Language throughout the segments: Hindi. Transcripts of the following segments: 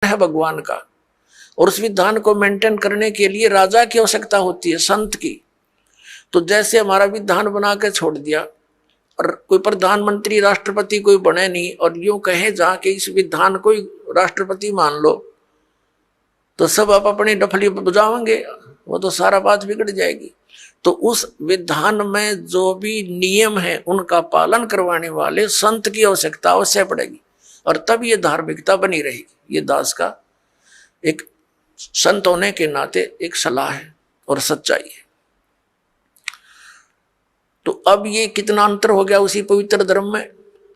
है भगवान का, और उस विधान को मेंटेन करने के लिए राजा की आवश्यकता होती है, संत की। तो जैसे हमारा विधान बना के छोड़ दिया और कोई प्रधानमंत्री राष्ट्रपति कोई बने नहीं, और यूं कहे जाके इस विधान को राष्ट्रपति मान लो, तो सब आप अपनी डफली बजाओगे, वो तो सारा बात बिगड़ जाएगी। तो उस विधान में जो भी नियम है उनका पालन करवाने वाले संत की आवश्यकता अवश्य पड़ेगी, और तब ये धार्मिकता बनी रहेगी। ये दास का एक संत होने के नाते एक सलाह है और सच्चाई है। तो अब ये कितना अंतर हो गया उसी पवित्र धर्म में।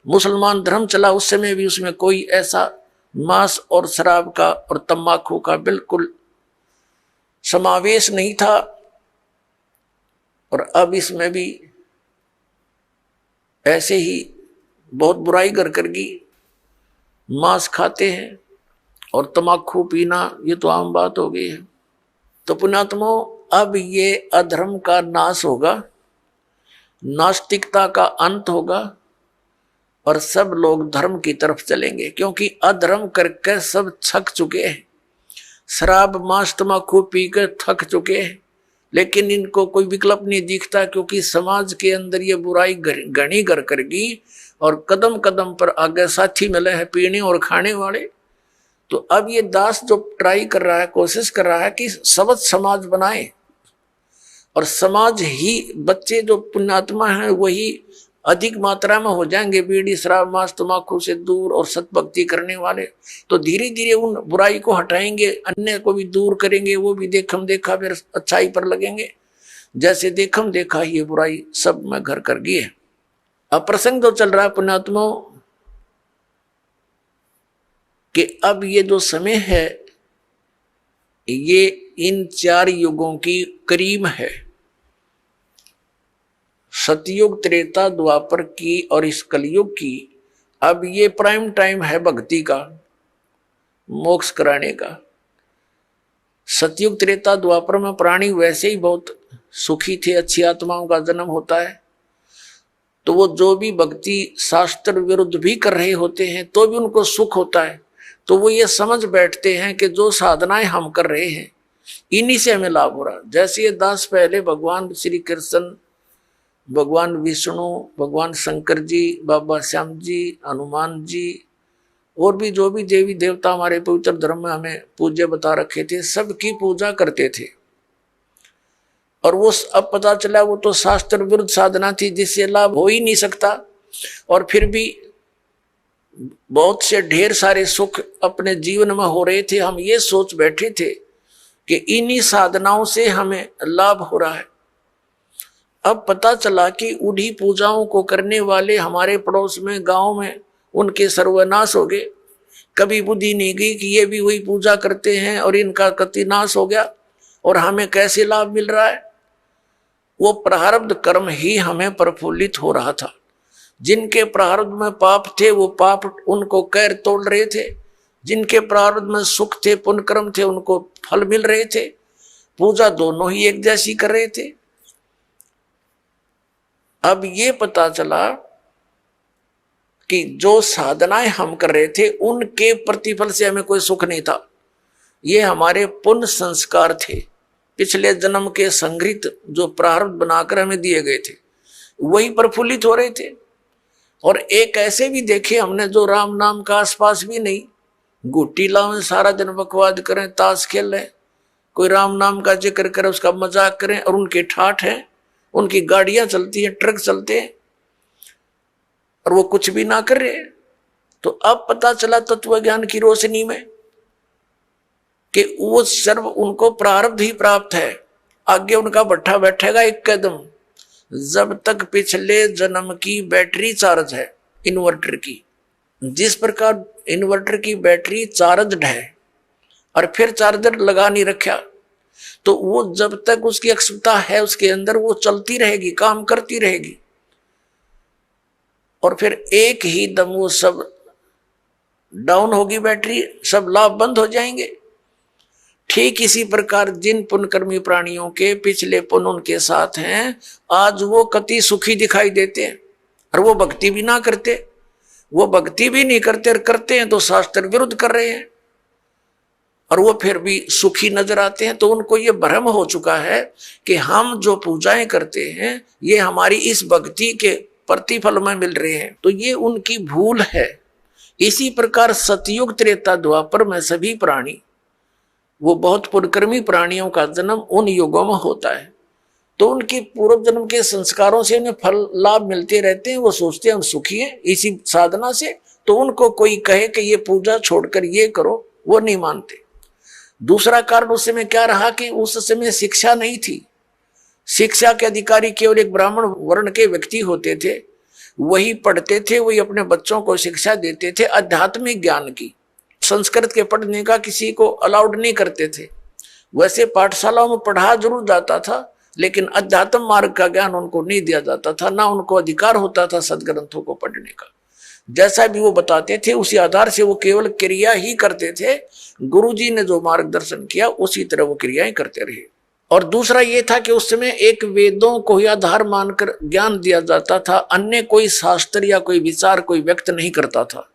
मुसलमान धर्म चला उस समय भी उसमें कोई ऐसा मांस और शराब का और तंबाकू का बिल्कुल समावेश नहीं था, और अब इसमें भी ऐसे ही बहुत बुराई करगी, मांस खाते हैं और तंबाकू पीना, ये तो आम बात हो गई है। तो पुण्यात्मो, अब ये अधर्म का नाश होगा, नास्तिकता का अंत होगा, और सब लोग धर्म की तरफ चलेंगे, क्योंकि अधर्म करके सब थक चुके हैं। शराब मांस तंबाकू पी कर थक चुके हैं, लेकिन इनको कोई विकल्प नहीं दिखता, क्योंकि समाज के अंदर ये बुराई घनी कर करगी, और कदम कदम पर आगे साथी मिले हैं पीने और खाने वाले। तो अब ये दास जो ट्राई कर रहा है, कोशिश कर रहा है कि सबद समाज बनाए, और समाज ही बच्चे जो पुण्यात्मा हैं वही अधिक मात्रा में हो जाएंगे बीड़ी शराब मांस तंबाकू से दूर और सतभक्ति करने वाले। तो धीरे धीरे उन बुराई को हटाएंगे, अन्य को भी दूर करेंगे, वो भी देखम देखा फिर अच्छाई पर लगेंगे। जैसे देखम देखा ये बुराई सब में घर कर गई है। अब प्रसंग जो चल रहा है पुण्यात्माओं कि अब ये जो समय है ये इन 4 युगों की करीब है, सतयुग त्रेता द्वापर की और इस कलयुग की। अब ये प्राइम टाइम है भक्ति का, मोक्ष कराने का। सतयुग त्रेता द्वापर में प्राणी वैसे ही बहुत सुखी थे, अच्छी आत्माओं का जन्म होता है, तो वो जो भी भक्ति शास्त्र विरुद्ध भी कर रहे होते हैं तो भी उनको सुख होता है। तो वो ये समझ बैठते हैं कि जो साधनाएं हम कर रहे हैं इन्हीं से हमें लाभ हो रहा। जैसे ये दास पहले भगवान श्री कृष्ण, भगवान विष्णु, भगवान शंकर जी, बाबा श्याम जी, हनुमान जी और भी जो भी देवी देवता हमारे पवित्र धर्म में हमें पूज्य बता रखे थे, सबकी पूजा करते थे। और वो अब पता चला वो तो शास्त्र विरुद्ध साधना थी जिससे लाभ हो ही नहीं सकता, और फिर भी बहुत से ढेर सारे सुख अपने जीवन में हो रहे थे। हम ये सोच बैठे थे कि इन्हीं साधनाओं से हमें लाभ हो रहा है। अब पता चला कि उन्हीं पूजाओं को करने वाले हमारे पड़ोस में, गांव में, उनके सर्वनाश हो गए। कभी बुद्धि नहीं गई कि ये भी वही पूजा करते हैं और इनका कति नाश हो गया, और हमें कैसे लाभ मिल रहा है। वो प्रारब्ध कर्म ही हमें प्रफुल्लित हो रहा था। जिनके प्रारब्ध में पाप थे वो पाप उनको कैर तोड़ रहे थे, जिनके प्रारब्ध में सुख थे, पुण्य कर्म थे, उनको फल मिल रहे थे। पूजा दोनों ही एक जैसी कर रहे थे। अब ये पता चला कि जो साधनाएं हम कर रहे थे उनके प्रतिफल से हमें कोई सुख नहीं था। ये हमारे पुण्य संस्कार थे, पिछले जन्म के संग्रहित जो प्रारब्ध बनाकर हमें दिए गए थे, वही प्रफुल्लित हो रहे थे। और एक ऐसे भी देखे हमने जो राम नाम का आसपास भी नहीं, गुट्टी लाओ सारा दिन बकवाद करें, ताश खेलें, कोई राम नाम का जिक्र करे, उसका मजाक करें, और उनके ठाठ हैं, उनकी गाड़ियां चलती हैं, ट्रक चलते हैं, और वो कुछ भी ना कर रहे। तो अब पता चला तत्व ज्ञान की रोशनी में कि वो सर्व उनको प्रारब्ध ही प्राप्त है। आगे उनका भट्ठा बैठेगा एक कदम, जब तक पिछले जन्म की बैटरी चार्ज है इन्वर्टर की। जिस प्रकार इन्वर्टर की बैटरी चार्जड है और फिर चार्जर लगा नहीं रखा, तो वो जब तक उसकी अक्षमता है उसके अंदर वो चलती रहेगी, काम करती रहेगी, और फिर एक ही दम वो सब डाउन होगी बैटरी, सब लाभ बंद हो जाएंगे। ठीक इसी प्रकार जिन पुण्यकर्मी प्राणियों के पिछले पुण्य उनके साथ हैं, आज वो कति सुखी दिखाई देते हैं, और वो भक्ति भी ना करते, वो भक्ति भी नहीं करते, और करते हैं तो शास्त्र विरुद्ध कर रहे हैं। और वो फिर भी सुखी नजर आते हैं, तो उनको ये भ्रम हो चुका है कि हम जो पूजाएं करते हैं ये हमारी इस भक्ति के प्रतिफल में मिल रहे हैं, तो ये उनकी भूल है। इसी प्रकार सतयुग त्रेता द्वापर में सभी प्राणी, वो बहुत पुण्यकर्मी प्राणियों का जन्म उन युगों में होता है, तो उनके पूर्व जन्म के संस्कारों से उन्हें फल लाभ मिलते रहते हैं। वो सोचते हैं हम सुखी हैं इसी साधना से, तो उनको कोई कहे कि ये पूजा छोड़कर ये करो, वो नहीं मानते। दूसरा कारण उस समय क्या रहा कि उस समय शिक्षा नहीं थी। शिक्षा के अधिकारी केवल एक ब्राह्मण वर्ण के व्यक्ति होते थे, वही पढ़ते थे, वही अपने बच्चों को शिक्षा देते थे आध्यात्मिक ज्ञान की। संस्कृत के पढ़ने का किसी को अलाउड नहीं करते थे। वैसे पाठशालाओं में पढ़ा जरूर जाता था, लेकिन अध्यात्म मार्ग का ज्ञान उनको नहीं दिया जाता था, ना उनको अधिकार होता था सदग्रंथों को पढ़ने का। जैसा भी वो बताते थे उसी आधार से वो केवल क्रिया ही करते थे। गुरुजी ने जो मार्गदर्शन किया उसी तरह वो क्रियाएं करते रहे। और दूसरा ये था कि उस समय एक वेदों को ही आधार मानकर ज्ञान दिया जाता था, अन्य कोई शास्त्र या कोई विचार कोई व्यक्त नहीं करता था।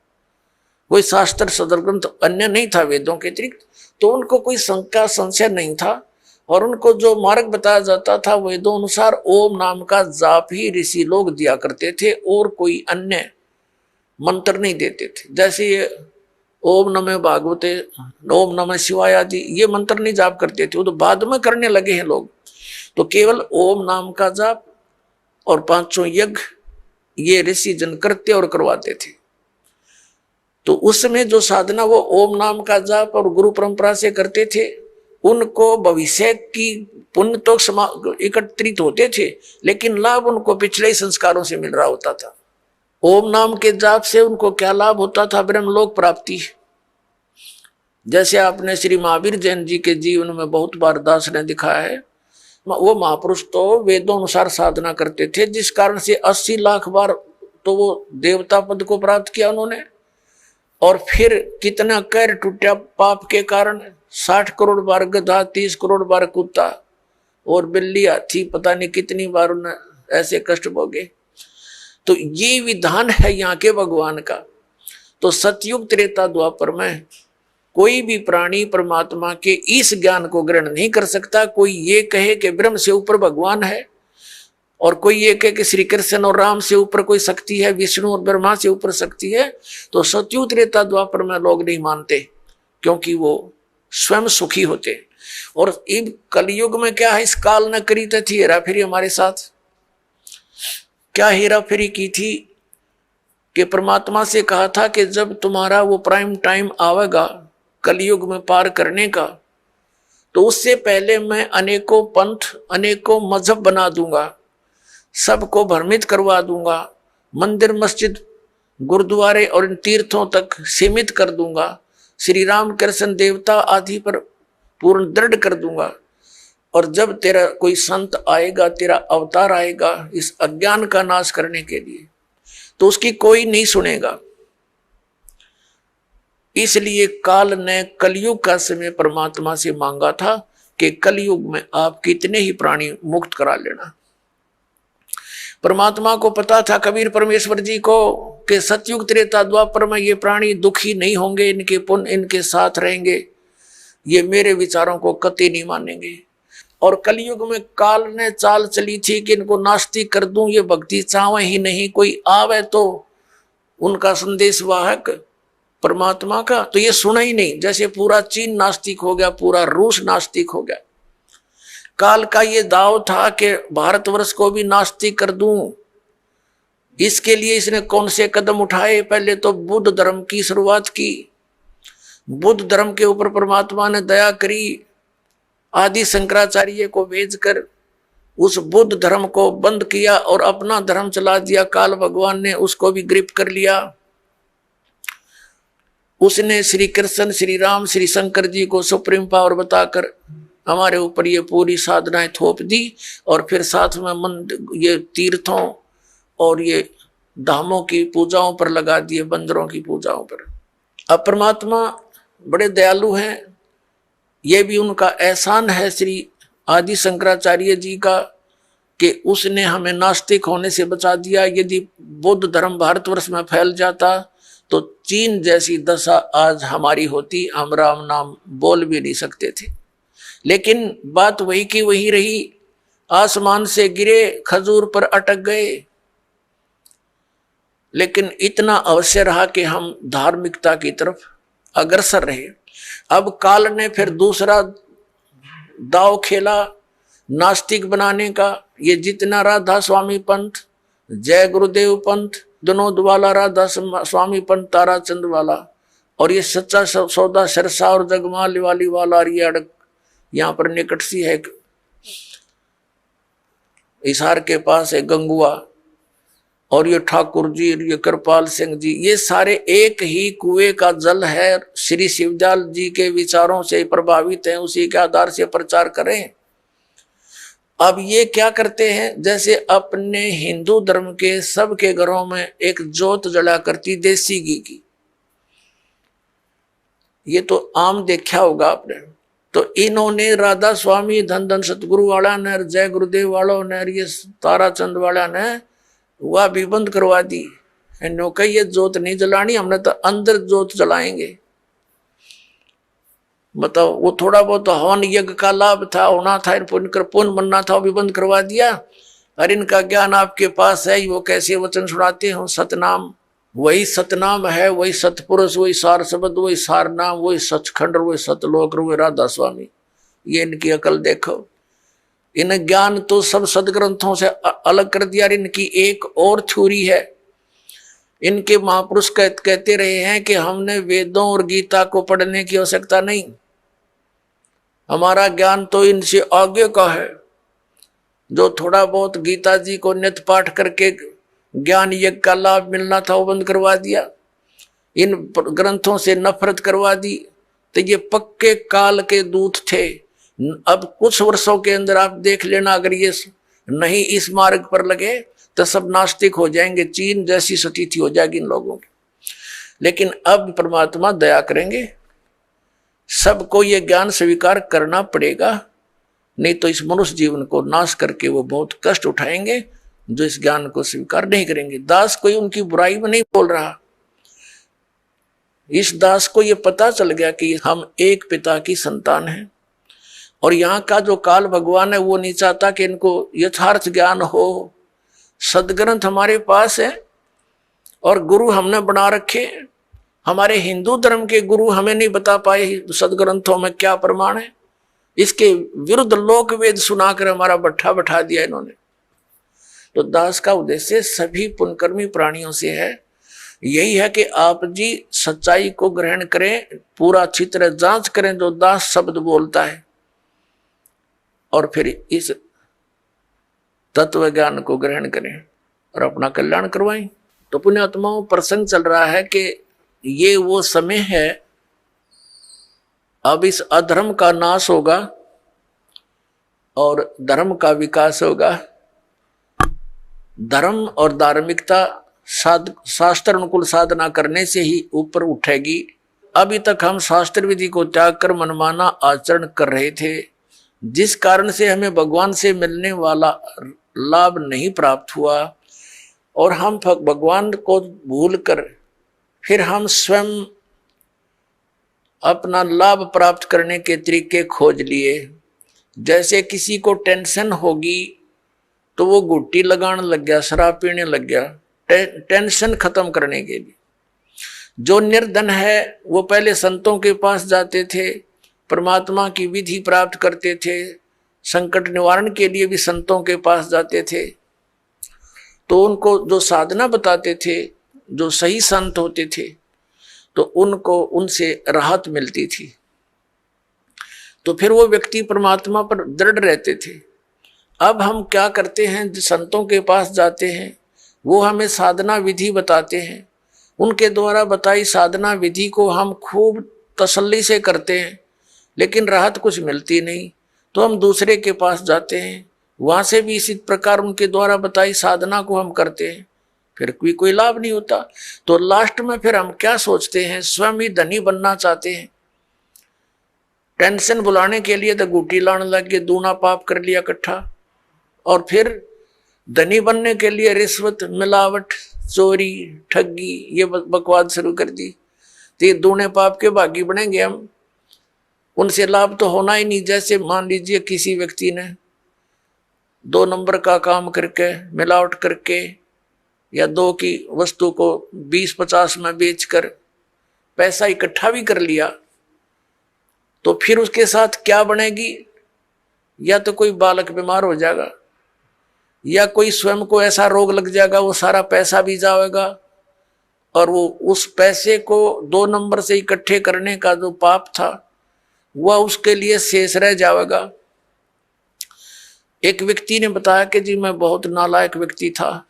कोई शास्त्र सदग्रंथ अन्य नहीं था वेदों के अतिरिक्त, तो उनको कोई शंका संशय नहीं था। और उनको जो मार्ग बताया जाता था वेदों अनुसार ओम नाम का जाप ही ऋषि लोग दिया करते थे, और कोई अन्य मंत्र नहीं देते थे। जैसे ये ओम नमः भागवते, ओम नमः शिवाय आदि ये मंत्र नहीं जाप करते थे, वो तो बाद में करने लगे हैं लोग। तो केवल ओम नाम का जाप और 500 यज्ञ ये ऋषि जन करते और करवाते थे। तो उस समय जो साधना वो ओम नाम का जाप और गुरु परंपरा से करते थे, उनको भविष्य की पुण्य तो एकत्रित होते थे, लेकिन लाभ उनको पिछले संस्कारों से मिल रहा होता था। ओम नाम के जाप से उनको क्या लाभ होता था? ब्रह्मलोक प्राप्ति। जैसे आपने श्री महावीर जैन जी के जीवन में बहुत बार दास ने दिखाया है, वो महापुरुष तो वेदों अनुसार साधना करते थे, जिस कारण से 80 लाख बार तो वो देवता पद को प्राप्त किया उन्होंने। और फिर कितना कैर टूटा पाप के कारण, 60 करोड़ बार गधा, 30 करोड़ बार कुत्ता और बिल्ली हाथी, पता नहीं कितनी बार उन्हें ऐसे कष्ट भोगे। तो ये विधान है यहाँ के भगवान का। तो सतयुग त्रेता द्वापर में कोई भी प्राणी परमात्मा के इस ज्ञान को ग्रहण नहीं कर सकता। कोई ये कहे कि ब्रह्म से ऊपर भगवान है, और कोई ये कहे कि श्री कृष्ण और राम से ऊपर कोई शक्ति है, विष्णु और ब्रह्मा से ऊपर शक्ति है, तो सतयुग त्रेता द्वापर में लोग नहीं मानते, क्योंकि वो स्वयं सुखी होते। और इन कलयुग में क्या है, इस काल न करी थी हेरा फेरी हमारे साथ। क्या हेरा फेरी की थी कि परमात्मा से कहा था कि जब तुम्हारा वो प्राइम टाइम आवेगा कलयुग में पार करने का, तो उससे पहले मैं अनेकों पंथ अनेकों मजहब बना दूंगा, सबको भ्रमित करवा दूंगा, मंदिर मस्जिद गुरुद्वारे और इन तीर्थों तक सीमित कर दूंगा, श्री राम कृष्ण देवता आदि पर पूर्ण दृढ़ कर दूंगा। और जब तेरा कोई संत आएगा, तेरा अवतार आएगा इस अज्ञान का नाश करने के लिए, तो उसकी कोई नहीं सुनेगा। इसलिए काल ने कलयुग का समय परमात्मा से मांगा था कि कलयुग में आप कितने ही प्राणी मुक्त करा लेना। परमात्मा को पता था, कबीर परमेश्वर जी को, कि सतयुग त्रेता द्वापर में ये प्राणी दुखी नहीं होंगे, इनके पुण्य इनके साथ रहेंगे, ये मेरे विचारों को कतई नहीं मानेंगे। और कलयुग में काल ने चाल चली थी कि इनको नास्तिक कर दूं, ये भक्ति चाहे ही नहीं, कोई आवे तो उनका संदेश वाहक परमात्मा का, तो ये सुना ही नहीं। जैसे पूरा चीन नास्तिक हो गया, पूरा रूस नास्तिक हो गया। काल का ये दाव था कि भारतवर्ष को भी नास्तिक कर दूं। इसके लिए इसने कौन से कदम उठाए? पहले तो बुद्ध धर्म की शुरुआत की। बुद्ध धर्म के ऊपर परमात्मा ने दया करी, आदि शंकराचार्य को भेजकर उस बुद्ध धर्म को बंद किया और अपना धर्म चला दिया। काल भगवान ने उसको भी ग्रिप कर लिया। उसने श्री कृष्ण, श्री राम, श्री शंकर जी को सुप्रीम पावर बताकर हमारे ऊपर ये पूरी साधनाएं थोप दी, और फिर साथ में मंदिर, ये तीर्थों और ये धामों की पूजाओं पर लगा दिए, बंदरों की पूजाओं पर। अब परमात्मा बड़े दयालु हैं, ये भी उनका एहसान है श्री आदि शंकराचार्य जी का कि उसने हमें नास्तिक होने से बचा दिया। यदि बौद्ध धर्म भारतवर्ष में फैल जाता तो चीन जैसी दशा आज हमारी होती, हम राम नाम बोल भी नहीं सकते थे। लेकिन बात वही की वही रही, आसमान से गिरे खजूर पर अटक गए। लेकिन इतना अवश्य रहा कि हम धार्मिकता की तरफ अग्रसर रहे। अब काल ने फिर दूसरा दाव खेला नास्तिक बनाने का। ये जितना राधा स्वामी पंथ, जय गुरुदेव पंथ, विनोद वाला राधा स्वामी पंथ, ताराचंद वाला, और ये सच्चा सौदा सरसा और जगमाल वाली वाला, और ये अड़क यहाँ पर निकट सी है हिसार के पास है गंगुआ, और ये ठाकुर जी, ये कृपाल सिंह जी, ये सारे एक ही कुएं का जल है। श्री शिवदयाल जी के विचारों से प्रभावित हैं, उसी के आधार से प्रचार करें। अब ये क्या करते हैं, जैसे अपने हिंदू धर्म के सबके घरों में एक जोत जला करती देसी घी की, ये तो आम देखा होगा आपने। तो इन्होंने राधा स्वामी धन धन सतगुरु वाला ने, जय गुरुदेव वालों ने, ये ताराचंद वाला ने वह भी बंद करवा दी। इन्होंने कही ये जोत नहीं जलानी, हमने तो अंदर जोत जलाएंगे। बताओ, वो थोड़ा बहुत हवन यज्ञ का लाभ था, होना था, पुण्य बनना था, वो भी बंद करवा दिया। और इनका ज्ञान आपके पास है, वो कैसे वचन सुनाते हो, सतनाम वही सतनाम है, वही सतपुरुष, वही सार शब्द, वही सार नाम, वही सचखंड, वही सतलोक, वही राधा स्वामी। ये इनकी अकल देखो। इन ज्ञान तो सब सदग्रंथों से अलग कर दिया। इनकी एक और थ्योरी है, इनके महापुरुष कहते रहे हैं कि हमने वेदों और गीता को पढ़ने की आवश्यकता नहीं, हमारा ज्ञान तो इनसे आगे का है। जो थोड़ा बहुत गीता जी को नित्य पाठ करके ज्ञान यज्ञ का लाभ मिलना था, वो बंद करवा दिया, इन ग्रंथों से नफरत करवा दी। तो ये पक्के काल के दूत थे। अब कुछ वर्षों के अंदर आप देख लेना, अगर ये नहीं इस मार्ग पर लगे तो सब नास्तिक हो जाएंगे, चीन जैसी स्थिति हो जाएगी इन लोगों की। लेकिन अब परमात्मा दया करेंगे, सबको ये ज्ञान स्वीकार करना पड़ेगा, नहीं तो इस मनुष्य जीवन को नाश करके वो बहुत कष्ट उठाएंगे जो इस ज्ञान को स्वीकार नहीं करेंगे। दास कोई उनकी बुराई में नहीं बोल रहा, इस दास को ये पता चल गया कि हम एक पिता की संतान हैं, और यहाँ का जो काल भगवान है वो नहीं चाहता कि इनको यथार्थ ज्ञान हो। सदग्रंथ हमारे पास है और गुरु हमने बना रखे। हमारे हिंदू धर्म के गुरु हमें नहीं बता पाए सदग्रंथों में क्या प्रमाण है, इसके विरुद्ध लोक वेद सुनाकर हमारा बट्ठा बैठा दिया इन्होंने। तो दास का उद्देश्य सभी पुण्यकर्मी प्राणियों से है, यही है कि आप जी सच्चाई को ग्रहण करें, पूरा अच्छी तरह जांच करें जो दास शब्द बोलता है, और फिर इस तत्व ज्ञान को ग्रहण करें और अपना कल्याण करवाएं। तो पुण्यात्माओं, प्रसंग चल रहा है कि ये वो समय है, अब इस अधर्म का नाश होगा और धर्म का विकास होगा। धर्म और धार्मिकता शास्त्र अनुकूल साधना करने से ही ऊपर उठेगी। अभी तक हम शास्त्र विधि को त्याग कर मनमाना आचरण कर रहे थे, जिस कारण से हमें भगवान से मिलने वाला लाभ नहीं प्राप्त हुआ, और हम भगवान को भूलकर फिर हम स्वयं अपना लाभ प्राप्त करने के तरीके खोज लिए। जैसे किसी को टेंशन होगी तो वो गुट्टी लगाने लग गया, शराब पीने लग गया, टेंशन खत्म करने के लिए। जो निर्धन है वो पहले संतों के पास जाते थे, परमात्मा की विधि प्राप्त करते थे, संकट निवारण के लिए भी संतों के पास जाते थे। तो उनको जो साधना बताते थे, जो सही संत होते थे, तो उनको उनसे राहत मिलती थी। तो फिर वो व्यक्ति परमात्मा पर दृढ़ रहते थे। अब हम क्या करते हैं, संतों के पास जाते हैं, वो हमें साधना विधि बताते हैं, उनके द्वारा बताई साधना विधि को हम खूब तसल्ली से करते हैं, लेकिन राहत कुछ मिलती नहीं। तो हम दूसरे के पास जाते हैं, वहां से भी इसी प्रकार उनके द्वारा बताई साधना को हम करते हैं, फिर कोई लाभ नहीं होता। तो लास्ट में फिर हम क्या सोचते हैं, स्वयं ही धनी बनना चाहते हैं। टेंशन बुलाने के लिए तो गुटी लाने लग गए, दूना पाप कर लिया इकट्ठा, और फिर धनी बनने के लिए रिश्वत, मिलावट, चोरी, ठगी, ये बकवाद शुरू कर दी, तो ये दूने पाप के भागी बनेंगे हम। उनसे लाभ तो होना ही नहीं। जैसे मान लीजिए किसी व्यक्ति ने 2 नंबर का काम करके, मिलावट करके, या 2 की वस्तु को 20-50 में बेचकर पैसा इकट्ठा भी कर लिया, तो फिर उसके साथ क्या बनेगी? या तो कोई बालक बीमार हो जाएगा, या कोई स्वयं को ऐसा रोग लग जाएगा, वो सारा पैसा भी जाएगा, और वो उस पैसे को 2 नंबर से इकट्ठे करने का जो पाप था वह उसके लिए शेष रह जाएगा। एक व्यक्ति ने बताया कि जी मैं बहुत नालायक व्यक्ति था।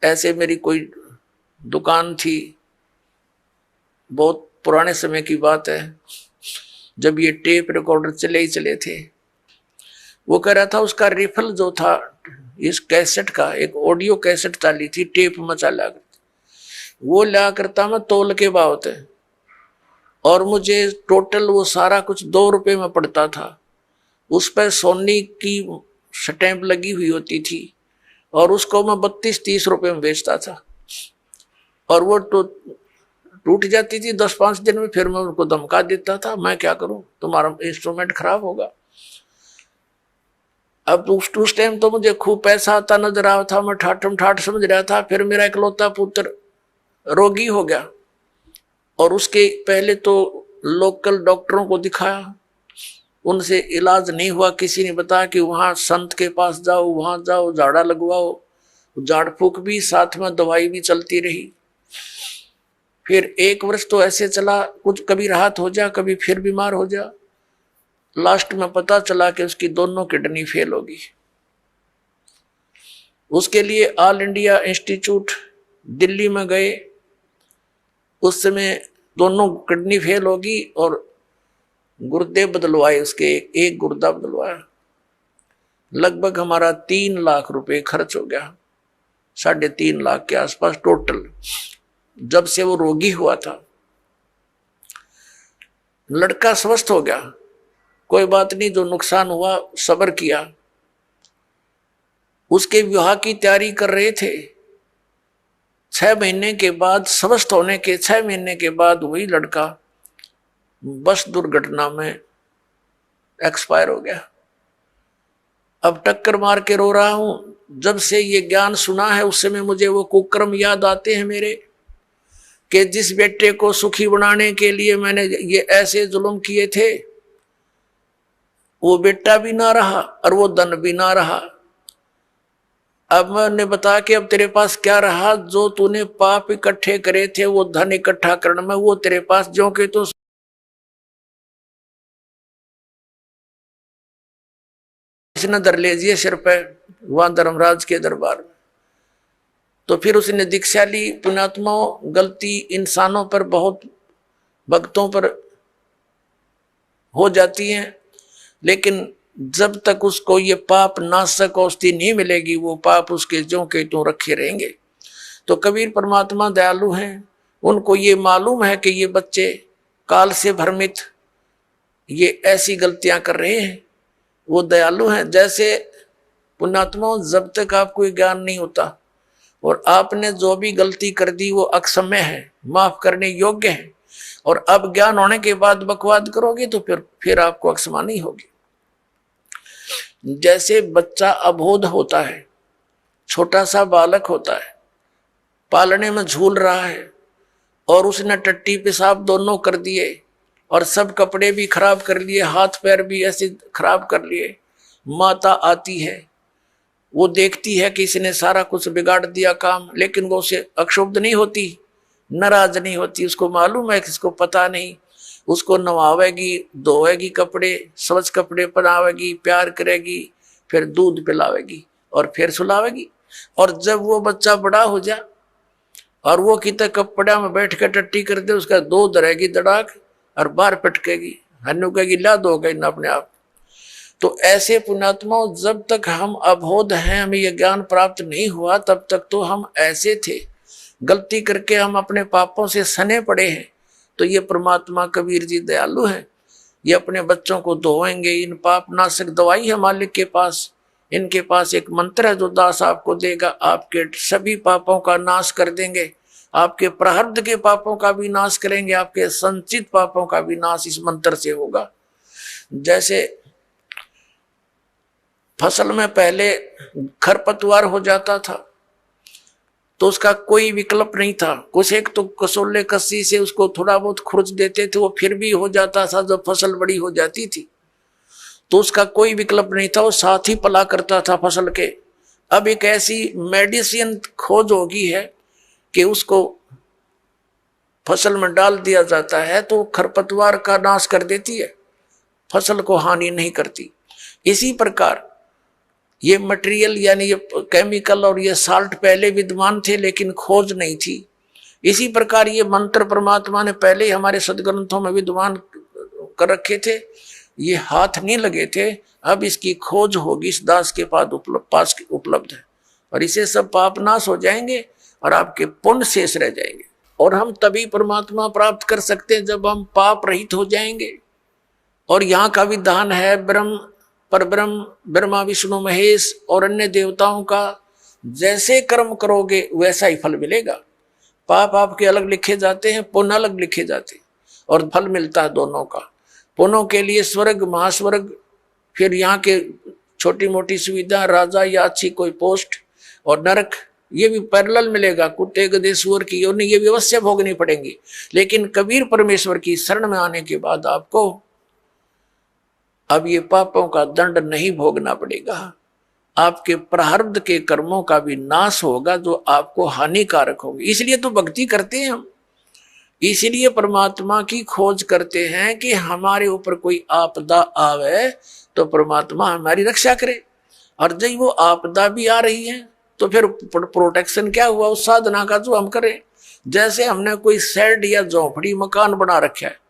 ऐसे मेरी कोई दुकान थी, बहुत पुराने समय की बात है, जब ये टेप रिकॉर्डर चले ही चले थे। वो कह रहा था उसका रिफल जो था इस कैसेट का, एक ऑडियो कैसेट डाली थी, टेप में चला करती, वो ला करता मैं तोल के बावत है, और मुझे टोटल वो सारा कुछ 2 रुपए में पड़ता था। उस पर सोनी की स्टैंप लगी हुई होती थी, और उसको मैं 32-30 रुपए में बेचता था, और वो तो टूट जाती थी 10-5 दिन में। फिर मैं उनको धमका देता था, मैं क्या करूं, तुम्हारा इंस्ट्रूमेंट खराब होगा। अब उस टाइम तो मुझे खूब पैसा आता नजर आ था, मैं ठाठम ठाठ समझ रहा था। फिर मेरा इकलौता पुत्र रोगी हो गया, और उसके पहले तो लोकल डॉक्टरों को दिखाया, उनसे इलाज नहीं हुआ। किसी ने बताया कि वहां संत के पास जाओ, वहां जाओ, झाड़ा लगवाओ, झाड़ फूक भी साथ में दवाई भी चलती रही। फिर 1 वर्ष तो ऐसे चला, कुछ कभी राहत हो जा, कभी फिर बीमार हो जा। लास्ट में पता चला कि उसकी दोनों किडनी फेल होगी। उसके लिए ऑल इंडिया इंस्टीट्यूट दिल्ली में गए। उस समय दोनों किडनी फेल होगी, और गुर्दे बदलवाए, उसके एक गुर्दा बदलवाया। लगभग हमारा 3 लाख रुपए खर्च हो गया, 3.5 लाख के आसपास टोटल, जब से वो रोगी हुआ था। लड़का स्वस्थ हो गया, कोई बात नहीं, जो नुकसान हुआ सब्र किया। उसके विवाह की तैयारी कर रहे थे। 6 महीने के बाद, स्वस्थ होने के 6 महीने के बाद, वही लड़का बस दुर्घटना में एक्सपायर हो गया। अब टक्कर मार के रो रहा हूं। जब से ये ज्ञान सुना है उस समय मुझे वो कुकर्म याद आते हैं मेरे, कि जिस बेटे को सुखी बनाने के लिए मैंने ये ऐसे जुल्म किए थे, वो बेटा भी ना रहा और वो धन भी ना रहा। अब मैंने बताया कि अब तेरे पास क्या रहा? जो तूने पाप इकट्ठे करे थे, वो धन इकट्ठा करने में, वो तेरे पास जो कि तो इसने धर लीजिए सिर पे, वहां धर्मराज के दरबार में। तो फिर उसने दीक्षा ली। पुण्यात्माओं, गलती इंसानों पर, बहुत भक्तों पर हो जाती है, लेकिन जब तक उसको ये पाप नाशक औषधि नहीं मिलेगी, वो पाप उसके ज्यों के त्यों रखे रहेंगे। तो कबीर परमात्मा दयालु हैं, उनको ये मालूम है कि ये बच्चे काल से भ्रमित ये ऐसी गलतियां कर रहे हैं, वो दयालु हैं। जैसे पुण्यात्माओं, जब तक आपको ज्ञान नहीं होता और आपने जो भी गलती कर दी वो अक्षम्य है, माफ करने योग्य है, और अब ज्ञान होने के बाद बकवाद करोगे तो फिर आपको अक्षमा नहीं होगी। जैसे बच्चा अबोध होता है, छोटा सा बालक होता है, पालने में झूल रहा है, और उसने टट्टी पेशाब दोनों कर दिए, और सब कपड़े भी खराब कर लिए, हाथ पैर भी ऐसे खराब कर लिए। माता आती है, वो देखती है कि इसने सारा कुछ बिगाड़ दिया काम, लेकिन वो उसे अक्षुब्ध नहीं होती, नाराज नहीं होती। उसको मालूम है कि इसको पता नहीं। उसको नवावेगी, धोएगी कपड़े, स्वच्छ कपड़े पहनावेगी, प्यार करेगी, फिर दूध पिलावेगी और फिर सुलावेगी। और जब वो बच्चा बड़ा हो जा और वो कितने कपड़ा में बैठ कर टट्टी कर दे, उसका दूध रहेगी दड़ाक और बाहर पटकेगी, हन्नू कहेगी ला दो गई ना अपने आप। तो ऐसे पुण्यात्माओं, जब तक हम अबोध हैं, हमें यह ज्ञान प्राप्त नहीं हुआ, तब तक तो हम ऐसे थे, गलती करके हम अपने पापों से सने पड़े हैं। तो ये परमात्मा कबीर जी दयालु हैं, ये अपने बच्चों को धोएंगे। इन पाप नाशक दवाई है मालिक के पास, इनके पास एक मंत्र है जो दास आपको देगा, आपके सभी पापों का नाश कर देंगे, आपके प्रारब्ध के पापों का भी नाश करेंगे, आपके संचित पापों का भी नाश इस मंत्र से होगा। जैसे फसल में पहले खरपतवार हो जाता था तो उसका कोई विकल्प नहीं था, कुछ एक तो कसोले कस्सी से उसको थोड़ा बहुत खुरच देते थे, वो फिर भी हो जाता था। जब फसल बड़ी हो जाती थी तो उसका कोई विकल्प नहीं था, वो साथ ही पला करता था फसल के। अब एक ऐसी मेडिसिन खोज होगी है कि उसको फसल में डाल दिया जाता है तो खरपतवार का नाश कर देती है, फसल को हानि नहीं करती। इसी प्रकार ये मटेरियल यानी ये केमिकल और ये साल्ट पहले विद्यमान थे लेकिन खोज नहीं थी। इसी प्रकार ये मंत्र परमात्मा ने पहले ही हमारे सदग्रंथों में विद्यमान कर रखे थे, ये हाथ नहीं लगे थे। अब इसकी खोज होगी, इस दास के पास उपलब्ध है, और इसे सब पाप नाश हो जाएंगे और आपके पुण्य शेष रह जाएंगे। और हम तभी परमात्मा प्राप्त कर सकते हैं जब हम पाप रहित हो जाएंगे। और यहाँ का विधान है परब्रह्म ब्रह्मा विष्णु महेश और अन्य देवताओं का जैसे कर्म करोगे वैसा ही फल मिलेगा। पाप आपके अलग लिखे जाते हैं, पुण्य अलग लिखे जाते हैं, और फल मिलता है दोनों का। पुण्यों के लिए स्वर्ग महास्वर्ग, फिर यहाँ के छोटी मोटी सुविधा, राजा या अच्छी कोई पोस्ट, और नरक ये भी पैरेलल मिलेगा। कुत्ते गधे सूअर की योनि ये भी अवश्य भोगनी पड़ेंगी। लेकिन कबीर परमेश्वर की शरण में आने के बाद आपको अब ये पापों का दंड नहीं भोगना पड़ेगा, आपके प्रारब्ध के कर्मों का भी नाश होगा जो आपको हानिकारक होगी। इसलिए तो भक्ति करते हैं हम, इसलिए परमात्मा की खोज करते हैं कि हमारे ऊपर कोई आपदा आवे तो परमात्मा हमारी रक्षा करे। और जब वो आपदा भी आ रही है तो फिर प्रोटेक्शन क्या हुआ उस साधना का जो हम करें। जैसे हमने कोई शेड या झोपड़ी मकान बना रखा है,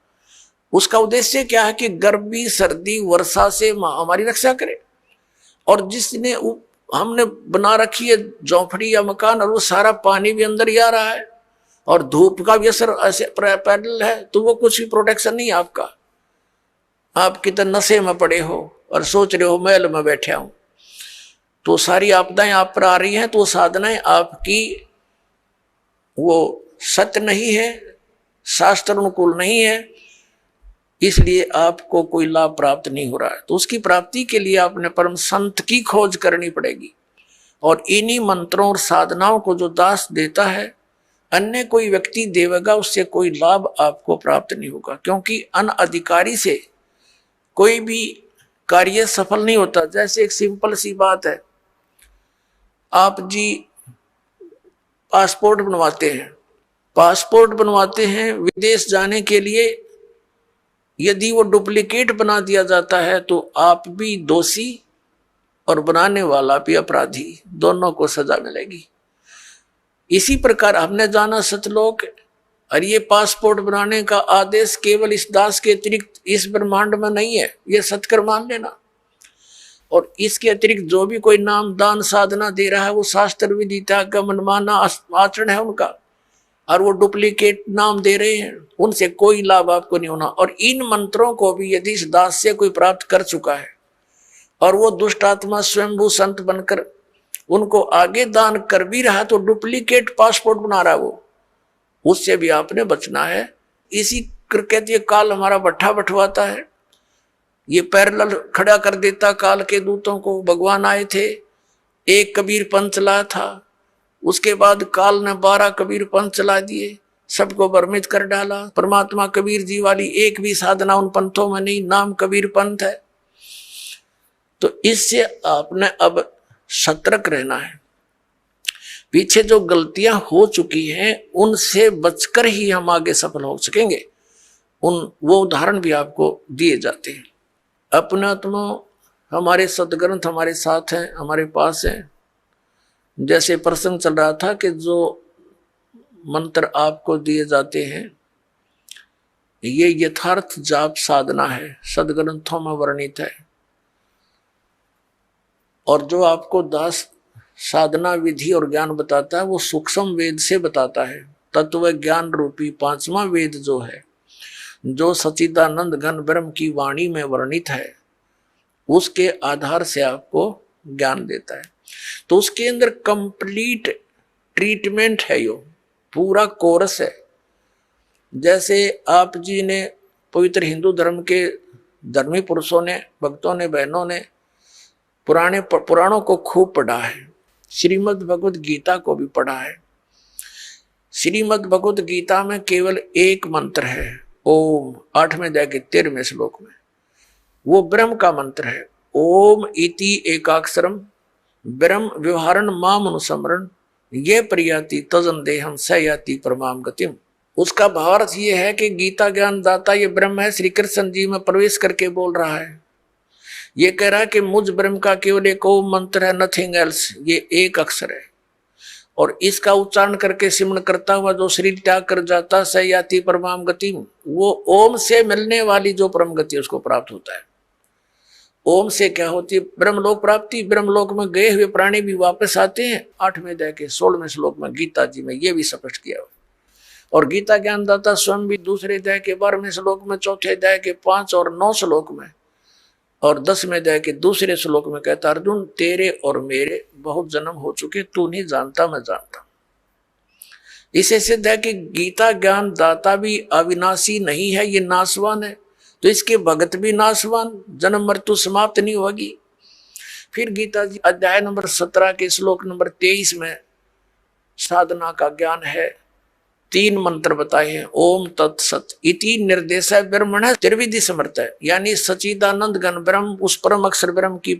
उसका उद्देश्य क्या है कि गर्मी सर्दी वर्षा से हमारी रक्षा करे। और जिसने हमने बना रखी है झोपड़ी या मकान और वो सारा पानी भी अंदर ही आ रहा है और धूप का भी असर ऐसे पैदल है, तो वो कुछ भी प्रोटेक्शन नहीं आपका। आप कितने नशे में पड़े हो और सोच रहे हो महल में बैठे हूं, तो सारी आपदाएं आप पर आ रही हैं, तो साधनाएं आपकी वो सत्य नहीं है, शास्त्र अनुकूल नहीं है, इसलिए आपको कोई लाभ प्राप्त नहीं हो रहा है। तो उसकी प्राप्ति के लिए आपने परम संत की खोज करनी पड़ेगी। और इन्हीं मंत्रों और साधनाओं को जो दास देता है, अन्य कोई व्यक्ति देवेगा, उससे कोई लाभ आपको प्राप्त नहीं होगा। क्योंकि अनअधिकारी से कोई भी कार्य सफल नहीं होता। जैसे एक सिंपल सी बात है, आप जी पासपोर्ट बनवाते हैं विदेश जाने के लिए, यदि वो डुप्लीकेट बना दिया जाता है तो आप भी दोषी और बनाने वाला भी अपराधी, दोनों को सजा मिलेगी। इसी प्रकार हमने जाना सतलोक, और ये पासपोर्ट बनाने का आदेश केवल इस दास के अतिरिक्त इस ब्रह्मांड में नहीं है, ये सत्कर मान लेना। और इसके अतिरिक्त जो भी कोई नाम दान साधना दे रहा है वो शास्त्र विदिता का मनमाना आचरण है उनका, और वो डुप्लीकेट नाम दे रहे हैं, उनसे कोई लाभ आपको नहीं होना। और इन मंत्रों को भी यदि इस दास से कोई प्राप्त कर चुका है और वो दुष्ट आत्मा स्वयंभू संत बनकर उनको आगे दान कर भी रहा, तो डुप्लीकेट पासपोर्ट बना रहा वो, उससे भी आपने बचना है। इसी कहते काल हमारा भट्ठा बंटवाता है, ये पैरेलल खड़ा कर देता काल के दूतों को। भगवान आए थे, एक कबीर पंथ चला था, उसके बाद काल ने 12 कबीर पंथ चला दिए, सबको भ्रमित कर डाला। परमात्मा कबीर जी वाली एक भी साधना उन पंथों में नहीं, नाम कबीर पंथ है। तो इससे आपने अब सतर्क रहना है। पीछे जो गलतियां हो चुकी हैं उनसे बचकर ही हम आगे सफल हो सकेंगे। वो उदाहरण भी आपको दिए जाते हैं। अपना हमारे सदग्रंथ हमारे साथ हैं, हमारे पास हैं। जैसे प्रसंग चल रहा था कि जो मंत्र आपको दिए जाते हैं ये यथार्थ जाप साधना है, सदग्रंथों में वर्णित है। और जो आपको दास साधना विधि और ज्ञान बताता है वो सूक्ष्म वेद से बताता है। तत्व ज्ञान रूपी 5वां वेद जो है, जो सच्चिदानंद घन ब्रह्म की वाणी में वर्णित है, उसके आधार से आपको ज्ञान देता है। तो उसके अंदर कंप्लीट ट्रीटमेंट है, यो पूरा कोर्स है। जैसे आप जी ने पवित्र हिंदू धर्म के धर्मी पुरुषों ने, भक्तों ने, बहनों ने पुराणों को खूब पढ़ा है, श्रीमद् भगवत गीता को भी पढ़ा है। श्रीमद् भगवत गीता में केवल एक मंत्र है, ओम, 8वें अध्याय के 13वें श्लोक में, वो ब्रह्म का मंत्र है। ओम इति एकाक्षरम ब्रह्म व्यवहारण माम अनुस्मरण ये प्रयाति तजन देहम स याति परमाम गतिम। उसका भावार्थ ये है कि गीता ज्ञान दाता ये ब्रह्म है, श्री कृष्ण जी में प्रवेश करके बोल रहा है। ये कह रहा है कि मुझ ब्रह्म का केवल एक ओम मंत्र है, नथिंग एल्स, ये एक अक्षर है। और इसका उच्चारण करके सिमरण करता हुआ जो शरीर त्याग कर जाता स याति परमाम गति, वो ओम से मिलने वाली जो परम गति उसको प्राप्त होता है। ओम से क्या होती है? ब्रह्मलोक प्राप्ति। ब्रह्मलोक में गए हुए प्राणी भी वापस आते हैं। 8वें अध्याय के 16वें श्लोक में गीता जी में ये भी स्पष्ट किया हुआ। और गीता ज्ञानदाता स्वयं भी दूसरे अध्याय के 12वें श्लोक में, चौथे अध्याय के 5 और 9 श्लोक में और 10वें अध्याय के दूसरे श्लोक में कहता, अर्जुन तेरे और मेरे बहुत जन्म हो चुके, तू नहीं जानता मैं जानता। इसे सिद्ध है कि गीता ज्ञान दाता भी अविनाशी नहीं है, ये नाशवान है। तो इसके भगत भी नाशवान, जन्म मृत्यु समाप्त नहीं होगी। फिर गीता जी अध्याय नंबर 17 के श्लोक नंबर 23 में साधना का ज्ञान है। 3 मंत्र बताए हैं, ओम तत्सत इति निर्देश ब्रह्मण त्रिविधि समर्थ है, यानी सचिदानंद घन ब्रह्म, उस परम अक्षर ब्रह्म की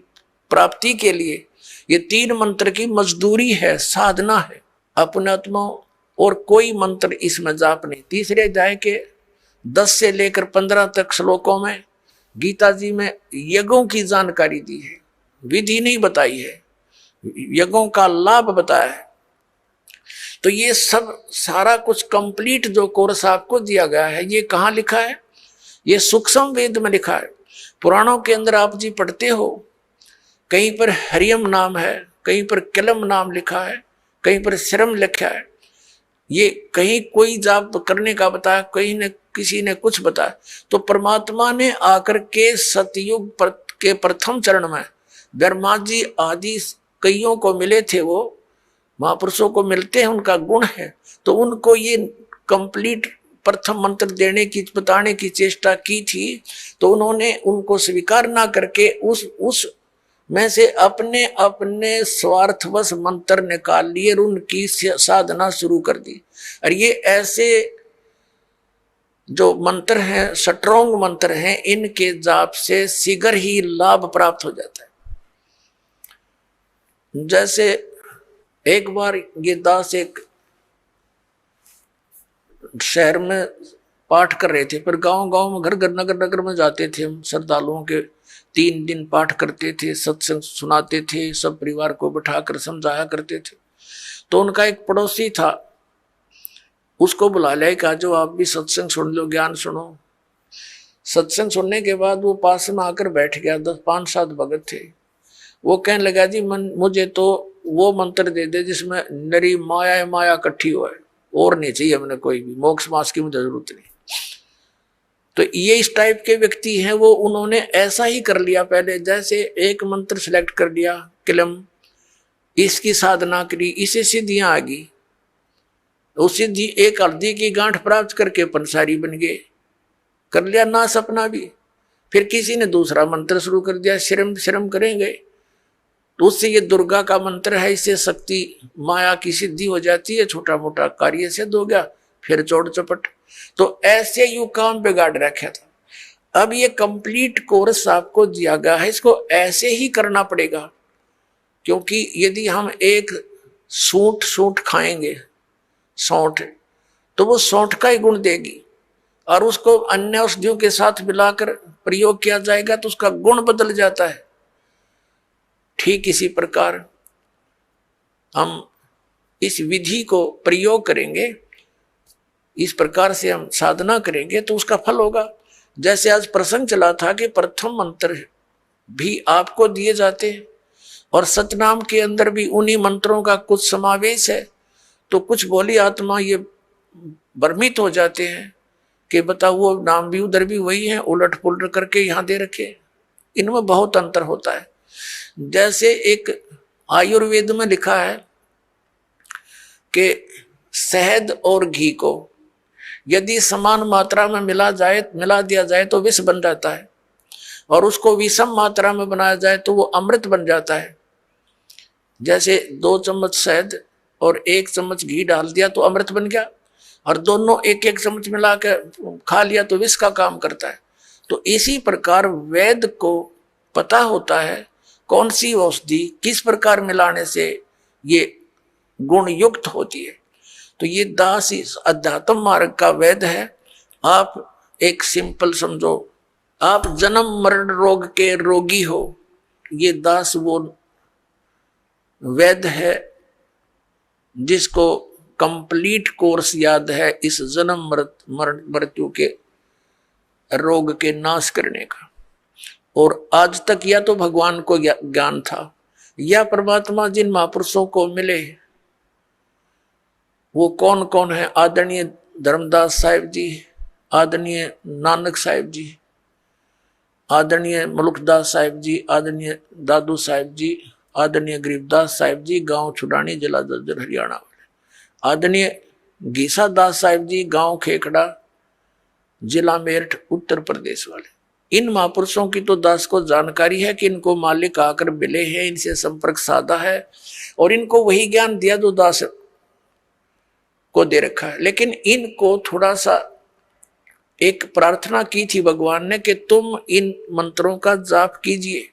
प्राप्ति के लिए ये 3 मंत्र की मजदूरी है, साधना है। अपने आत्मा और कोई मंत्र इसमें जाप नहीं। तीसरे अध्याय के 10 से लेकर 15 तक श्लोकों में गीता जी में यज्ञों की जानकारी दी है, विधि नहीं बताई है, यज्ञों का लाभ बताया है। तो ये सब सारा कुछ कंप्लीट जो कोर्स आपको दिया गया है, ये कहाँ लिखा है? ये सूक्ष्म वेद में लिखा है। पुराणों के अंदर आप जी पढ़ते हो, कहीं पर हरियम नाम है, कहीं पर कलम नाम लिखा है, कहीं पर श्रम लिखा है। ये कहीं कोई जाप करने का बताया, कहीं ने किसी ने कुछ बताया। तो परमात्मा ने आकर के सतयुग के प्रथम चरण में ब्रह्मा जी आदि कईयों को मिले थे, वो महापुरुषों को मिलते हैं, उनका गुण है। तो उनको ये कंप्लीट प्रथम मंत्र देने की, बताने की चेष्टा की थी। तो उन्होंने उनको स्वीकार ना करके उस में से अपने अपने स्वार्थवश मंत्र निकाल लिए और उनकी साधना शुरू कर दी। और ये ऐसे जो मंत्र हैं, स्ट्रॉन्ग मंत्र हैं, इनके जाप से शीघ्र ही लाभ प्राप्त हो जाता है। जैसे एक बार ये दास एक शहर में पाठ कर रहे थे, पर गांव गांव में, घर घर, नगर नगर में जाते थे हम, श्रद्धालुओं के 3 दिन पाठ करते थे, सत्संग सुनाते थे, सब परिवार को बिठाकर समझाया करते थे। तो उनका एक पड़ोसी था, उसको बुला लिया, कहा जो आप भी सत्संग सुन लो, ज्ञान सुनो। सत्संग सुनने के बाद वो पास में आकर बैठ गया। 5-7 भगत थे। वो कहने लगा, जी मुझे तो वो मंत्र दे दे जिसमें नरी माया माया इकट्ठी हो, और नहीं चाहिए हमने कोई भी, मोक्ष मास की मुझे जरूरत नहीं। तो ये इस टाइप के व्यक्ति हैं। वो उन्होंने ऐसा ही कर लिया पहले, जैसे एक मंत्र सिलेक्ट कर लिया, किलम, इसकी साधना करी, इसे सिद्धियां आ गई। उस सिद्धि एक हल्दी की गांठ प्राप्त करके पंसारी बन गए, कर लिया ना सपना भी। फिर किसी ने दूसरा मंत्र शुरू कर दिया, श्रम श्रम करेंगे, तो उससे ये दुर्गा का मंत्र है, इससे शक्ति माया की सिद्धि हो जाती है, छोटा मोटा कार्य सिद्ध हो गया, फिर चौड़ चपट। तो ऐसे यू काम बिगाड़ रखा था। अब ये कंप्लीट कोर्स आपको दिया गया है, इसको ऐसे ही करना पड़ेगा। क्योंकि यदि हम एक सूंठ खाएंगे, सौंठ, तो वो सौंठ का ही गुण देगी, और उसको अन्य औषधियों के साथ मिलाकर प्रयोग किया जाएगा तो उसका गुण बदल जाता है। ठीक इसी प्रकार हम इस विधि को प्रयोग करेंगे, इस प्रकार से हम साधना करेंगे तो उसका फल होगा। जैसे आज प्रसंग चला था कि प्रथम मंत्र भी आपको दिए जाते हैं, और सतनाम के अंदर भी उन्हीं मंत्रों का कुछ समावेश है। तो कुछ भोली आत्मा ये भ्रमित हो जाते हैं कि बताओ वो नाम भी उधर भी वही है, उलट पुलट करके यहाँ दे रखे। इनमें बहुत अंतर होता है। जैसे एक आयुर्वेद में लिखा है कि शहद और घी को यदि समान मात्रा में मिला दिया जाए तो विष बन जाता है, और उसको विषम मात्रा में बनाया जाए तो वो अमृत बन जाता है। जैसे 2 चम्मच शहद और 1 चम्मच घी डाल दिया तो अमृत बन गया, और दोनों 1-1 चम्मच मिला के खा लिया तो विष का काम करता है। तो इसी प्रकार वैद्य को पता होता है कौन सी औषधि किस प्रकार मिलाने से ये गुण युक्त होती है। तो ये दास इस अध्यात्म मार्ग का वैद्य है। आप एक सिंपल समझो, आप जन्म मरण रोग के रोगी हो, ये दास वो वैद्य है जिसको कंप्लीट कोर्स याद है इस जन्म मरण मृत्यु के रोग के नाश करने का। और आज तक या तो भगवान को ज्ञान था या परमात्मा जिन महापुरुषों को मिले वो कौन कौन है, आदरणीय धर्मदास साहिब जी, आदरणीय नानक साहिब जी, आदरणीय मुल्कदास साहिब जी, आदरणीय दादू साहिब जी, आदरणीय गरीबदास साहिब जी, गांव छुडानी, जिला जज्जर हरियाणा वाले, आदरणीय गीसा दास साहिब जी, गांव खेखड़ा, जिला मेरठ उत्तर प्रदेश वाले। इन महापुरुषों की तो दास को जानकारी है कि इनको मालिक आकर मिले हैं, इनसे संपर्क साधा है और इनको वही ज्ञान दिया जो दास को दे रखा है। लेकिन इनको थोड़ा सा एक प्रार्थना की थी भगवान ने कि तुम इन मंत्रों का जाप कीजिए,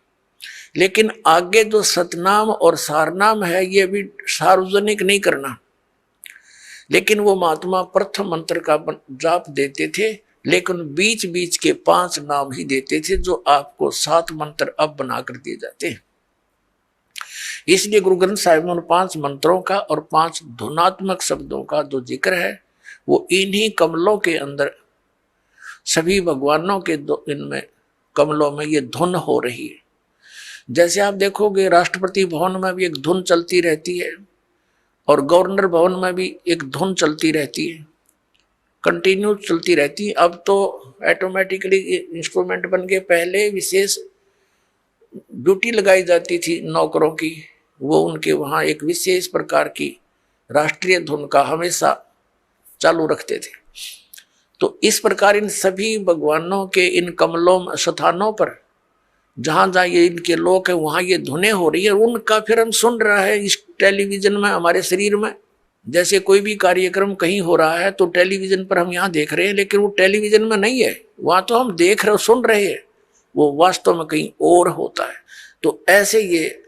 लेकिन आगे जो सतनाम और सारनाम है ये भी सार्वजनिक नहीं करना। लेकिन वो महात्मा प्रथम मंत्र का जाप देते थे, लेकिन बीच बीच के 5 नाम ही देते थे जो आपको 7 मंत्र अब बनाकर दिए जाते हैं। इसलिए गुरु ग्रंथ साहिब में उन 5 मंत्रों का और 5 धुनात्मक शब्दों का जो जिक्र है वो इन्हीं कमलों के अंदर सभी भगवानों के इनमें कमलों में ये धुन हो रही है। जैसे आप देखोगे राष्ट्रपति भवन में भी एक धुन चलती रहती है और गवर्नर भवन में भी एक धुन चलती रहती है, कंटिन्यू चलती रहती है। अब तो ऑटोमेटिकली इंस्ट्रूमेंट बन के, पहले विशेष ड्यूटी लगाई जाती थी नौकरों की, वो उनके वहाँ एक विशेष प्रकार की राष्ट्रीय धुन का हमेशा चालू रखते थे। तो इस प्रकार इन सभी भगवानों के इन कमलों स्थानों पर जहाँ जहाँ ये इनके लोक है वहाँ ये धुनें हो रही है, उनका फिर हम सुन रहा है इस टेलीविजन में, हमारे शरीर में। जैसे कोई भी कार्यक्रम कहीं हो रहा है तो टेलीविजन पर हम यहाँ देख रहे हैं, लेकिन वो टेलीविजन में नहीं है, वहाँ तो हम देख रहे सुन रहे हैं, वो वास्तव में कहीं और होता है। तो ऐसे ये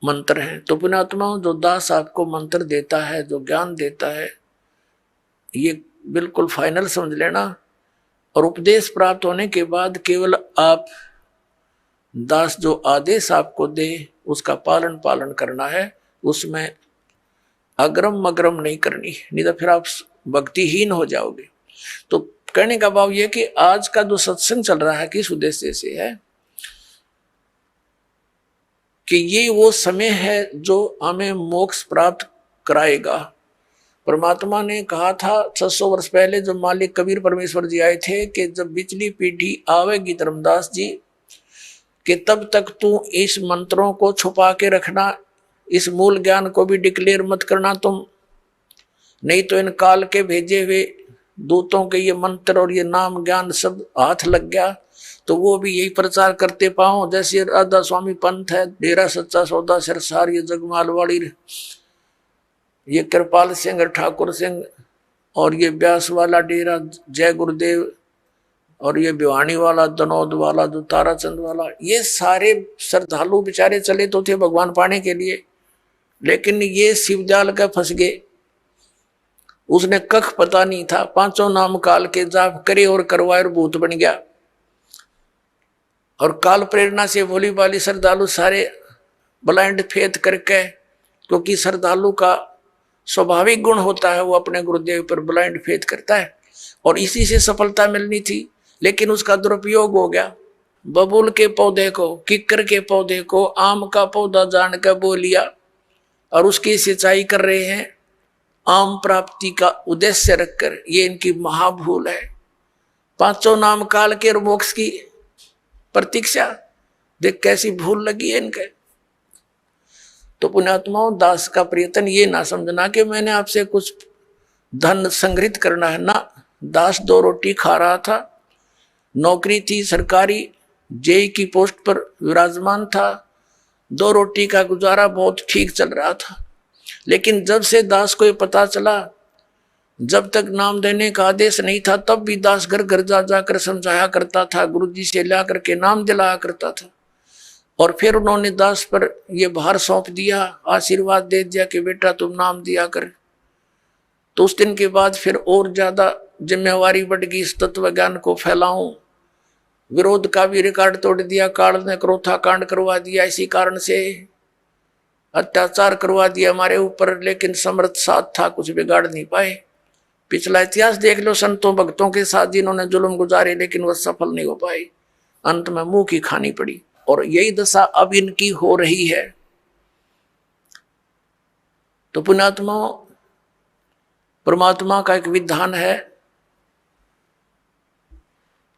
मंत्र हैं। तो पुण्यात्माओं, जो दास आपको मंत्र देता है, जो ज्ञान देता है, ये बिल्कुल फाइनल समझ लेना। और उपदेश प्राप्त होने के बाद केवल आप दास जो आदेश आपको दे उसका पालन करना है, उसमें अग्रम मग्रम नहीं करनी, नहीं तो फिर आप भक्तिहीन हो जाओगे। तो कहने का भाव यह कि आज का जो सत्संग चल रहा है किस उद्देश्य से है कि ये वो समय है जो हमें मोक्ष प्राप्त कराएगा। परमात्मा ने कहा था 600 वर्ष पहले जब मालिक कबीर परमेश्वर जी आए थे कि जब बिचली पीढ़ी आवेगी धर्मदास जी कि तब तक तू इस मंत्रों को छुपा के रखना, इस मूल ज्ञान को भी डिक्लेयर मत करना तुम, नहीं तो इन काल के भेजे हुए दूतों के ये मंत्र और ये नाम ज्ञान सब हाथ लग गया तो वो भी यही प्रचार करते पाओ। जैसे राधा स्वामी पंथ है, डेरा सच्चा सौदा सिरसार, ये जगमालवाड़ी, ये कृपाल सिंह ठाकुर सिंह, और ये ब्यास वाला डेरा जय गुरुदेव, और ये भिवानी वाला, दनौद वाला, जो ताराचंद वाला, ये सारे श्रद्धालु बेचारे चले तो थे भगवान पाने के लिए, लेकिन ये शिवजाल का फंस गए। उसने कख पता नहीं था, 5 नाम काल के जाप करे और करवाए और भूत बन गया। और काल प्रेरणा से भोली भाली श्रद्धालु सारे ब्लाइंड फेथ करके, क्योंकि श्रद्धालु का स्वाभाविक गुण होता है वो अपने गुरुदेव पर ब्लाइंड फेथ करता है, और इसी से सफलता मिलनी थी, लेकिन उसका दुरुपयोग हो गया। बबूल के पौधे को, किक्कर के पौधे को आम का पौधा जान कर बो लिया और उसकी सिंचाई कर रहे हैं आम प्राप्ति का उद्देश्य रखकर। ये इनकी महाभूल है। 5 नाम काल के मोक्ष की प्रतीक्षा देख कैसी भूल लगी है इनके। तो पुण्यात्माओं, दास का प्रयत्न ये ना समझना कि मैंने आपसे कुछ धन संग्रहित करना है ना। दास 2 रोटी खा रहा था, नौकरी थी सरकारी, जेई की पोस्ट पर विराजमान था, 2 रोटी का गुजारा बहुत ठीक चल रहा था। लेकिन जब से दास को ये पता चला, जब तक नाम देने का आदेश नहीं था तब भी दास घर घर जा जाकर समझाया करता था, गुरुजी से ला करके नाम दिलाया करता था। और फिर उन्होंने दास पर यह भार सौंप दिया, आशीर्वाद दे दिया कि बेटा तुम नाम दिया कर। तो उस दिन के बाद फिर और ज्यादा जिम्मेवारी बढ़ गई, इस तत्व ज्ञान को फैलाऊं। विरोध का भी रिकॉर्ड तोड़ दिया, काल ने क्रोथा कांड करवा दिया, इसी कारण से अत्याचार करवा दिया हमारे ऊपर, लेकिन समर्थ साथ था, कुछ बिगाड़ नहीं पाए। पिछला इतिहास देख लो, संतों भक्तों के साथ जिन्होंने जुल्म गुजारे लेकिन वह सफल नहीं हो पाए, अंत में मुंह की खानी पड़ी। और यही दशा अब इनकी हो रही है। तो पुण्यात्मा, परमात्मा का एक विधान है,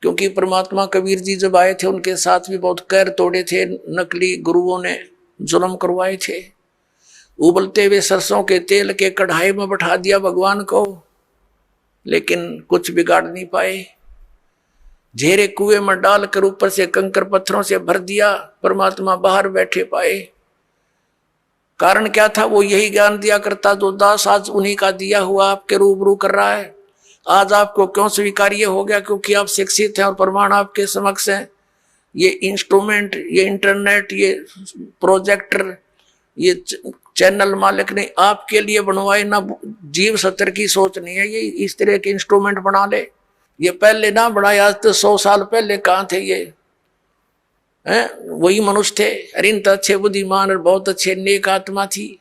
क्योंकि परमात्मा कबीर जी जब आए थे उनके साथ भी बहुत कैर तोड़े थे, नकली गुरुओं ने जुल्म करवाए थे। उबलते हुए सरसों के तेल के कढ़ाई में बैठा दिया भगवान को, लेकिन कुछ बिगाड़ नहीं पाए। झेरे कुएं में डालकर ऊपर से कंकर पत्थरों से भर दिया, परमात्मा बाहर बैठे पाए। कारण क्या था? वो यही ज्ञान दिया करता जो दास आज उन्हीं का दिया हुआ आपके रूबरू कर रहा है। आज आपको क्यों स्वीकार्य हो गया? क्योंकि आप शिक्षित हैं और प्रमाण आपके समक्ष हैं। ये इंस्ट्रूमेंट, ये इंटरनेट, ये प्रोजेक्टर, ये चैनल मालिक ने आपके लिए बनवाए ना। जीव सत्र की सोच नहीं है ये इस तरह के इंस्ट्रूमेंट बना ले। ये पहले ना बनाए, आज तो 100 साल पहले कहाँ थे ये? वही मनुष्य थे। अरे इन तो अच्छे बुद्धिमान और बहुत अच्छे नेक आत्मा थी।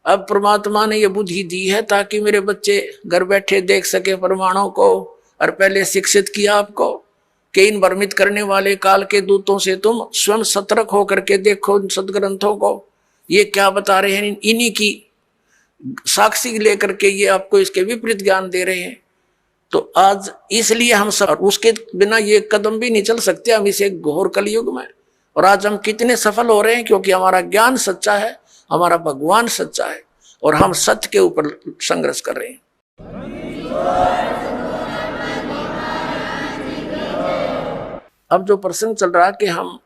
अब परमात्मा ने ये बुद्धि दी है ताकि मेरे बच्चे घर बैठे देख सके प्रमाणों को, और पहले शिक्षित किया आपको कि इन भ्रमित करने वाले काल के दूतों से तुम स्वयं सतर्क होकर के देखो इन सदग्रंथों को, ये क्या बता रहे हैं। इन्हीं की साक्षी लेकर के ये आपको इसके विपरीत ज्ञान दे रहे हैं। तो आज इसलिए हम सब, उसके बिना ये कदम भी नहीं चल सकते हम इसे घोर कलयुग में। और आज हम कितने सफल हो रहे हैं, क्योंकि हमारा ज्ञान सच्चा है, हमारा भगवान सच्चा है, और हम सत्य के ऊपर संघर्ष कर रहे हैं। अब जो प्रसंग चल रहा है कि हम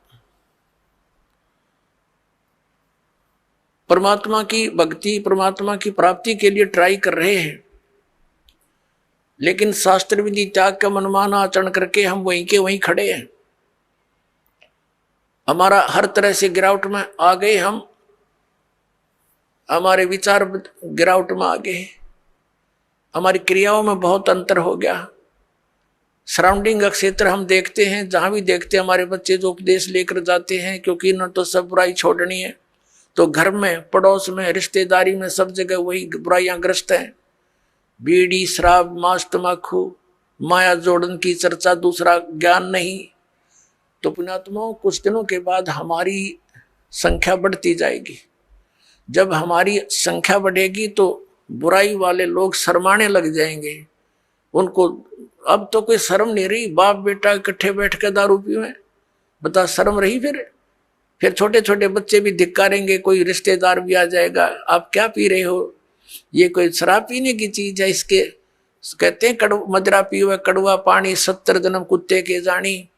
परमात्मा की भक्ति, परमात्मा की प्राप्ति के लिए ट्राई कर रहे हैं, लेकिन शास्त्र विधि त्याग का मनमाना आचरण करके हम वहीं के वहीं खड़े हैं। हमारा हर तरह से गिरावट में आ गए, हम हमारे विचार गिरावट में आ गए, हमारी क्रियाओं में बहुत अंतर हो गया। सराउंडिंग का क्षेत्र हम देखते हैं, जहां भी देखते हैं हमारे बच्चे जो उपदेश लेकर जाते हैं, क्योंकि इन्होंने तो सब बुराई छोड़नी है। तो घर में, पड़ोस में, रिश्तेदारी में, सब जगह वही बुराइयां ग्रस्त हैं। बीड़ी, शराब, मांस, तमाकू, माया जोड़न की चर्चा, दूसरा ज्ञान नहीं। तो पुण्यात्माओं, कुछ दिनों के बाद हमारी संख्या बढ़ती जाएगी। जब हमारी संख्या बढ़ेगी तो बुराई वाले लोग शर्माने लग जाएंगे। उनको अब तो कोई शर्म नहीं रही, बाप बेटा इकट्ठे बैठ कर दारू पीवे, बता शर्म रही? फिर छोटे छोटे बच्चे भी धिक्कारेंगे, कोई रिश्तेदार भी आ जाएगा, आप क्या पी रहे हो? ये कोई शराब पीने की चीज है? इसके कहते हैं मदरा पीवे कड़वा पानी, 70 जन्म कुत्ते के जानी।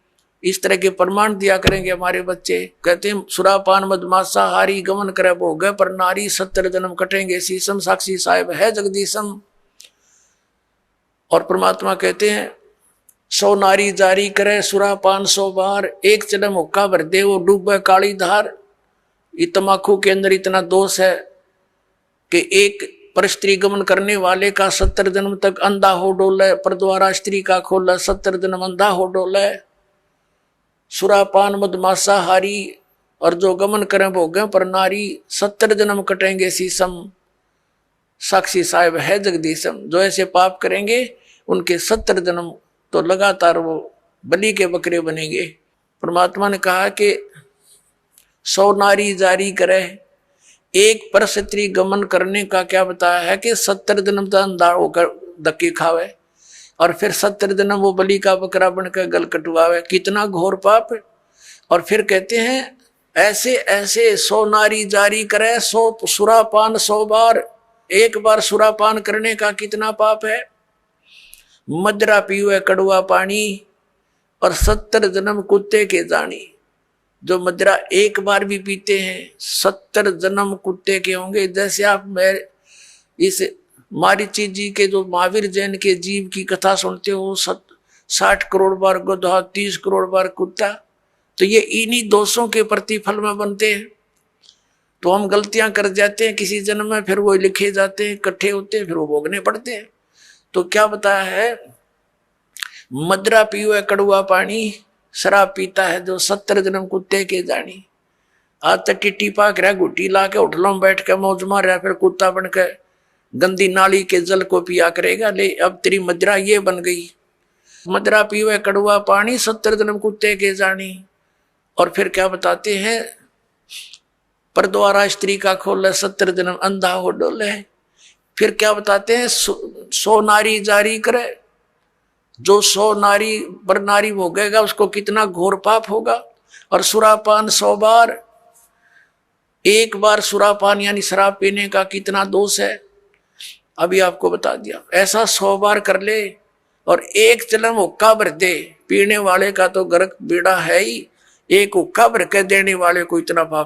इस तरह के प्रमाण दिया करेंगे हमारे बच्चे। कहते हैं सुरापान मदमासा हारी, गमन करे भोग पर नारी, 70 जन्म कटेंगे शीशम, साक्षी साहेब है जगदीशम। और परमात्मा कहते हैं 100 नारी जारी करे सुरापान 100 बार, एक जन्म हुक्का भर दे वो डूबे काली धार। ये तमाकू के अंदर इतना दोष है कि एक पर स्त्री गमन करने वाले का 70 जन्म तक अंधा हो डोले, पर द्वारा स्त्री का खोला 70 जन्म अंधा हो डोले। सुरापान मदमासा हारी, और जो गमन करें भोगे पर नारी, 70 जन्म कटेंगे शीशम, साक्षी साहेब है जगदीशम। जो ऐसे पाप करेंगे उनके 70 जन्म तो लगातार वो बलि के बकरे बनेंगे। परमात्मा ने कहा कि 100 नारी जारी करे, एक पर स्त्री गमन करने का क्या बताया है कि 70 जन्म तक अंधा होकर धक्के खावे, और फिर 70 जन्म वो बलि का बकरा बनकर गल कटवावे। कितना घोर पाप है। और फिर कहते हैं ऐसे ऐसे 100 नारी जारी करे 100 सुरापान 100 बार। एक बार सुरापान करने का कितना पाप है। मदरा पीवे कड़वा पानी और 70 जन्म कुत्ते के जानी। जो मदरा एक बार भी पीते हैं 70 जन्म कुत्ते के होंगे। जैसे आप मेरे इस मारीची जी के जो महावीर जैन के जीव की कथा सुनते हो 60 करोड़ बार गधा 30 करोड़ बार कुत्ता, तो ये इन्हीं दोषों के प्रतिफल में बनते हैं। तो हम गलतियां कर जाते हैं किसी जन्म में, फिर वो लिखे जाते हैं, इकट्ठे होते हैं, फिर वो भोगने पड़ते हैं। तो क्या बताया है, मदरा पीवे कड़वा पानी, शराब पीता है जो 70 जन्म कुत्ते के जानी। आज तक टिट्टी पाक रहा गुटी ला के होटलों में बैठ के मौज मार रहा, फिर कुत्ता बन के गंदी नाली के जल को पिया करेगा। ले अब तेरी मदरा ये बन गई, मदरा पीवे कड़वा पानी 70 जन्म कुत्ते के जानी। और फिर क्या बताते हैं, पर द्वारा स्त्री का खोले 70 जन्म अंधा हो डोले। फिर क्या बताते हैं, 100 नारी जारी करे। जो 100 नारी पर नारी भोगेगा उसको कितना घोर पाप होगा। और सुरापान 100 बार, एक बार सुरापान यानी शराब पीने का कितना दोष है, अभी आपको बता दिया। ऐसा 100 बार कर ले और एक चलम हुक्का भर दे, पीने वाले का तो गर्क बेड़ा है ही, एक हुक्का भर के देने वाले को इतना पाप